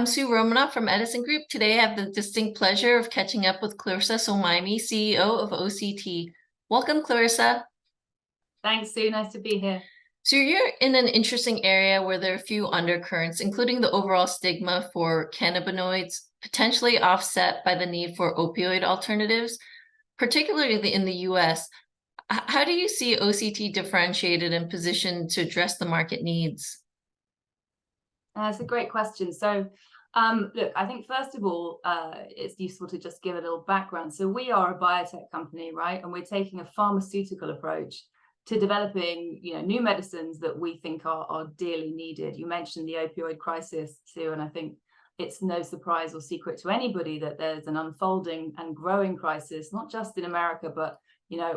I'm Sue Romanoff from Edison Group. Today I have the distinct pleasure of catching up with Clarissa Sowemimo, CEO of OCT. Welcome, Clarissa. Thanks, Sue. Nice to be here. So you're in an interesting area where there are a few undercurrents, including the overall stigma for cannabinoids, potentially offset by the need for opioid alternatives, particularly in the US. How do you see OCT differentiated and positioned to address the market needs? That's a great question. So, look, I think first of all, it's useful to just give a little background. So we are a biotech company, right? And we're taking a pharmaceutical approach to developing, new medicines that we think are dearly needed. You mentioned the opioid crisis, Sue, and I think it's no surprise or secret to anybody that there's an unfolding and growing crisis, not just in America, but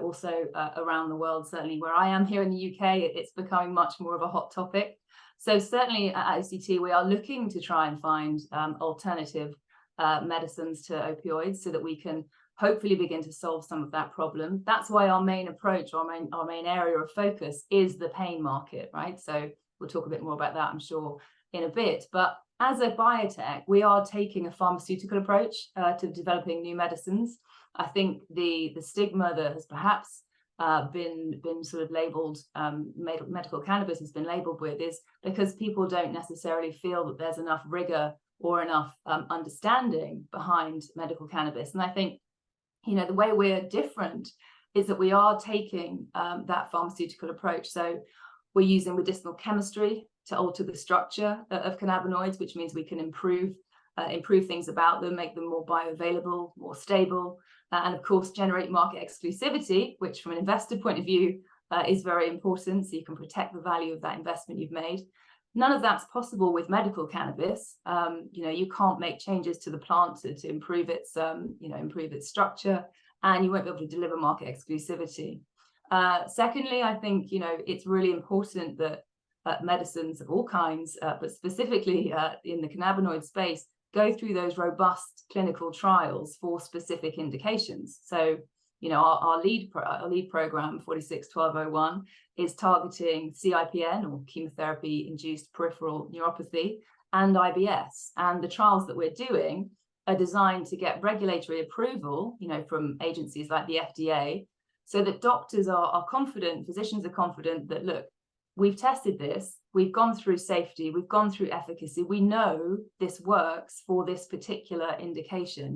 also around the world. Certainly where I am here in the UK, it's becoming much more of a hot topic. So certainly at OCT, we are looking to try and find alternative medicines to opioids so that we can hopefully begin to solve some of that problem. That's why our main approach, our main area of focus is the pain market, right? So we'll talk a bit more about that, I'm sure, in a bit. But as a biotech, we are taking a pharmaceutical approach to developing new medicines. I think the stigma that has perhaps been sort of labeled, medical cannabis has been labeled with, is because people don't necessarily feel that there's enough rigor or enough understanding behind medical cannabis. And I think, the way we're different is that we are taking that pharmaceutical approach. So we're using medicinal chemistry to alter the structure of cannabinoids, which means we can improve things about them, make them more bioavailable, more stable, and of course generate market exclusivity, which from an investor point of view is very important, so you can protect the value of that investment you've made. None of that's possible with medical cannabis. You can't make changes to the plant to improve its improve its structure, and you won't be able to deliver market exclusivity. Secondly, I think it's really important that medicines of all kinds, but specifically in the cannabinoid space, go through those robust clinical trials for specific indications. So, our lead program, 461201, is targeting CIPN, or chemotherapy-induced peripheral neuropathy, and IBS. And the trials that we're doing are designed to get regulatory approval, from agencies like the FDA, so that doctors are confident, physicians are confident that, look, we've tested this, we've gone through safety, we've gone through efficacy, we know this works for this particular indication.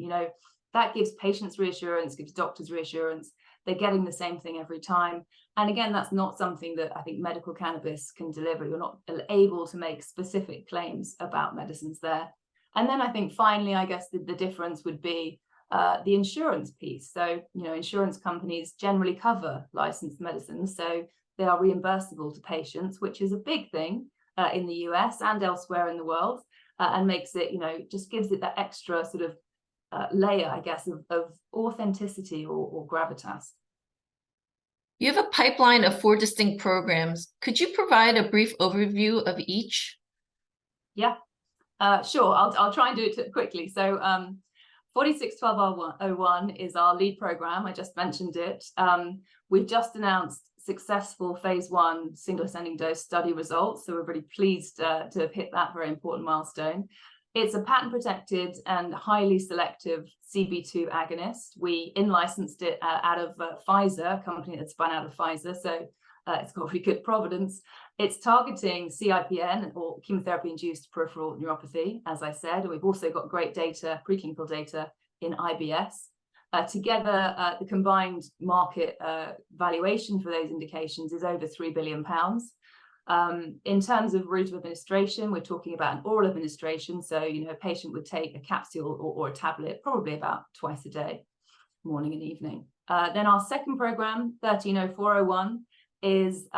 That gives patients reassurance, gives doctors reassurance, they're getting the same thing every time. And again, that's not something that I think medical cannabis can deliver. You're not able to make specific claims about medicines there. And then I think finally, I guess the difference would be the insurance piece. So, insurance companies generally cover licensed medicines, so they are reimbursable to patients, which is a big thing in the US and elsewhere in the world, and makes it, just gives it that extra sort of layer, I guess, of authenticity or gravitas. You have a pipeline of 4 distinct programs. Could you provide a brief overview of each? Yeah, sure. I'll try and do it quickly. So 461201 is our lead program. I just mentioned it. We've just announced successful phase 1 single ascending dose study results, so we're really pleased to have hit that very important milestone. It's a patent protected and highly selective CB2 agonist. We in-licensed it out of Pfizer, a company that spun out of Pfizer, so it's got really good provenance. It's targeting CIPN, or chemotherapy-induced peripheral neuropathy, as I said, and we've also got great data, preclinical data in IBS. Together, the combined market valuation for those indications is over £3 billion. In terms of route of administration, we're talking about an oral administration. So, a patient would take a capsule or a tablet, probably about twice a day, morning and evening. Then our second program, 130401, is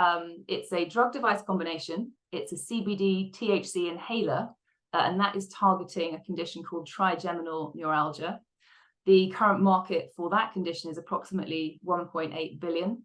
it's a drug device combination. It's a CBD THC inhaler, and that is targeting a condition called trigeminal neuralgia. The current market for that condition is approximately 1.8 billion.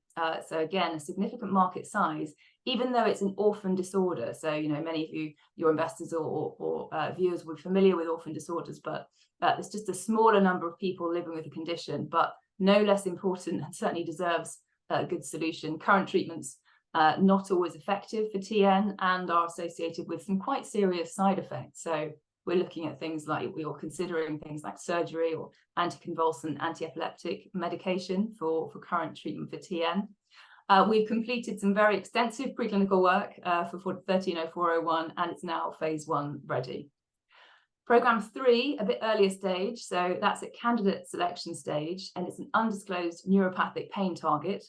So again, a significant market size, even though it's an orphan disorder. So, many of you, your investors or viewers will be familiar with orphan disorders, but there's just a smaller number of people living with the condition, but no less important, and certainly deserves a good solution. Current treatments not always effective for TN and are associated with some quite serious side effects. So we're looking at things like, we are considering things like surgery or anticonvulsant, anti-epileptic medication for current treatment for TN. We've completed some very extensive preclinical work for 130401, and it's now phase 1 ready. Program 3, a bit earlier stage, so that's at candidate selection stage, and it's an undisclosed neuropathic pain target.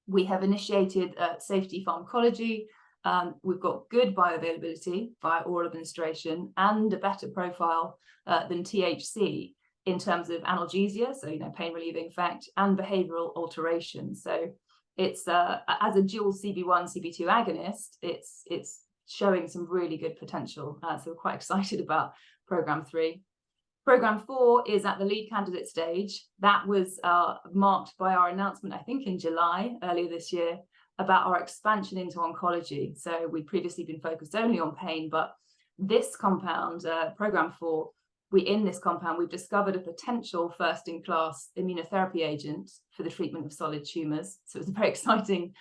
We have initiated safety pharmacology. We've got good bioavailability via oral administration and a better profile than THC in terms of analgesia, so pain relieving effect, and behavioral alteration. So it's as a dual CB1 CB2 agonist, it's showing some really good potential. So we're quite excited about Program 3. Program 4 is at the lead candidate stage. That was marked by our announcement, I think in July earlier this year, about our expansion into oncology. So we've previously been focused only on pain, but this compound, Program 4, in this compound, we've discovered a potential first-in-class immunotherapy agent for the treatment of solid tumors. So it was a very exciting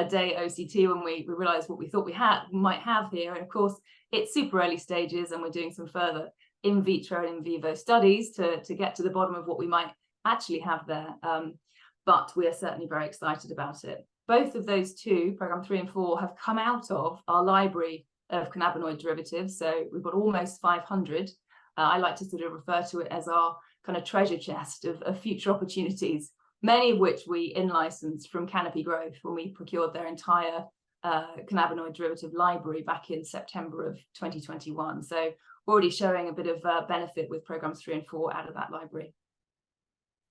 day at OCT when we realized what we thought we might have here. And of course, it's super early stages, and we're doing some further in vitro and in vivo studies to get to the bottom of what we might actually have there. But we are certainly very excited about it. Both of those two, Program 3 and 4, have come out of our library of cannabinoid derivatives. So we've got almost 500. I like to sort of refer to it as our kind of treasure chest of future opportunities, many of which we in-licensed from Canopy Growth when we procured their entire cannabinoid derivative library back in September of 2021. So already showing a bit of benefit with Programs 3 and 4 out of that library.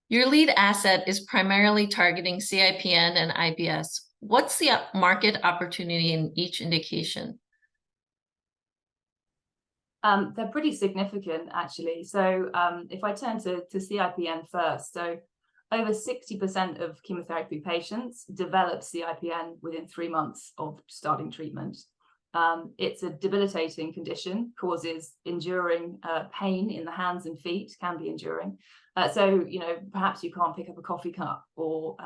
Your lead asset is primarily targeting CIPN and IBS. What's the market opportunity in each indication? They're pretty significant, actually. So if I turn to CIPN first, so over 60% of chemotherapy patients develop CIPN within 3 months of starting treatment. It's a debilitating condition, causes enduring pain in the hands and feet, can be enduring. So, perhaps you can't pick up a coffee cup, or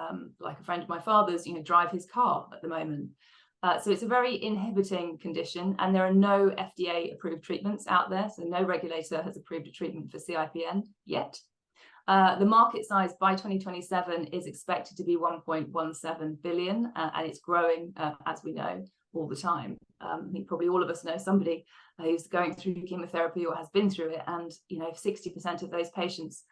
like a friend of my father's, drive his car at the moment. So it's a very inhibiting condition, and there are no FDA approved treatments out there. So no regulator has approved a treatment for CIPN yet. The market size by 2027 is expected to be 1.17 billion, and it's growing, as we know, all the time. I think probably all of us know somebody who's going through chemotherapy or has been through it, and if 60% of those patients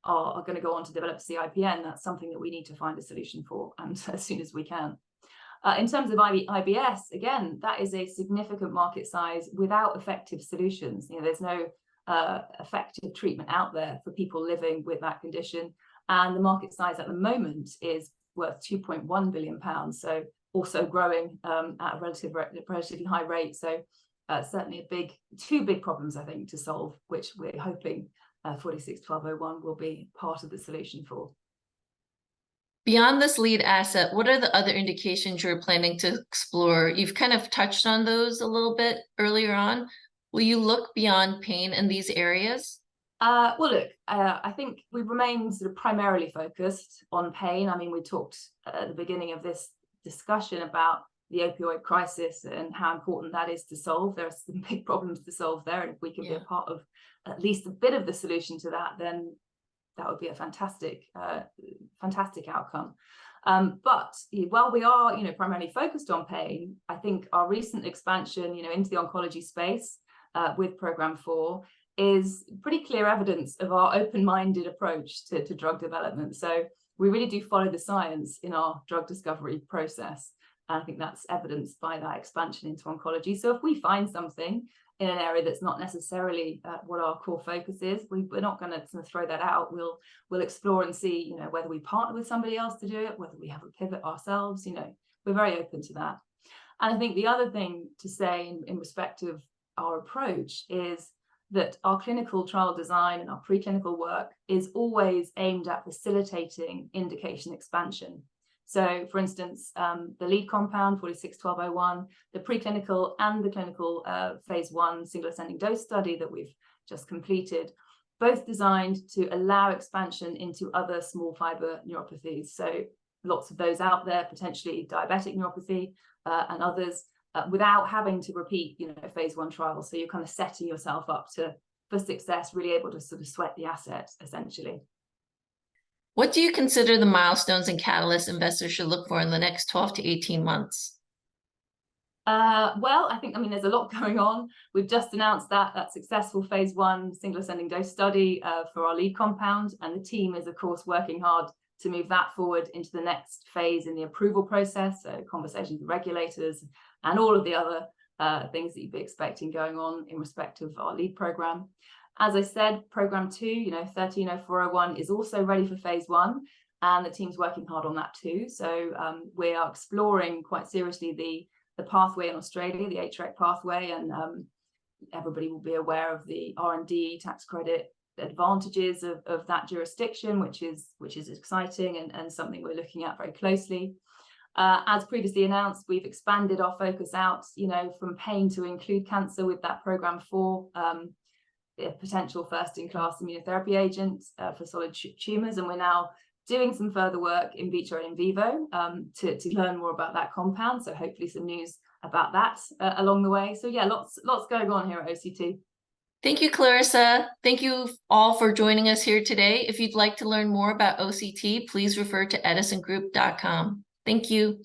are going to go on to develop CIPN, that's something that we need to find a solution for, and as soon as we can. In terms of IBS, again, that is a significant market size without effective solutions. There's no effective treatment out there for people living with that condition, and the market size at the moment is worth £2.1 billion. So also growing at a relatively high rate. So certainly two big problems, I think, to solve, which we're hoping 461201 will be part of the solution for. Beyond this lead asset, what are the other indications you're planning to explore? You've kind of touched on those a little bit earlier on. Will you look beyond pain in these areas? Well, look, I think we remain sort of primarily focused on pain. I mean, we talked at the beginning of this discussion about the opioid crisis and how important that is to solve. There are some big problems to solve there, and if we can be a part of at least a bit of the solution to that, then that would be a fantastic outcome. But while we are primarily focused on pain, I think our recent expansion into the oncology space with Program 4 is pretty clear evidence of our open-minded approach to drug development. So we really do follow the science in our drug discovery process. And I think that's evidenced by that expansion into oncology. So if we find something in an area that's not necessarily what our core focus is, we're not going to throw that out. We'll explore and see, whether we partner with somebody else to do it, whether we have a pivot ourselves. We're very open to that. And I think the other thing to say in respect of our approach is that our clinical trial design and our preclinical work is always aimed at facilitating indication expansion. So, for instance, the lead compound, 461201, the preclinical and the clinical phase 1 single ascending dose study that we've just completed, both designed to allow expansion into other small fiber neuropathies. So lots of those out there, potentially diabetic neuropathy and others, without having to repeat, phase 1 trials. So you're kind of setting yourself up to for success, really able to sort of sweat the asset, essentially. What do you consider the milestones and catalysts investors should look for in the next 12 to 18 months? Well, I mean, there's a lot going on. We've just announced that successful phase 1 single ascending dose study for our lead compound, and the team is, of course, working hard to move that forward into the next phase in the approval process, so conversations with regulators and all of the other things that you'd be expecting going on in respect of our lead program. As I said, program 2, 130401, is also ready for phase 1, and the team's working hard on that too. So we are exploring quite seriously the pathway in Australia, the HREC pathway, and everybody will be aware of the R&D tax credit advantages of that jurisdiction, which is exciting and something we're looking at very closely. As previously announced, we've expanded our focus out, from pain to include cancer with that program 4, a potential first-in-class immunotherapy agent for solid tumors, and we're now doing some further work in vitro and in vivo to learn more about that compound. So hopefully some news about that along the way. So yeah, lots going on here at OCT. Thank you, Clarissa. Thank you all for joining us here today. If you'd like to learn more about OCT, please refer to edisongroup.com. Thank you.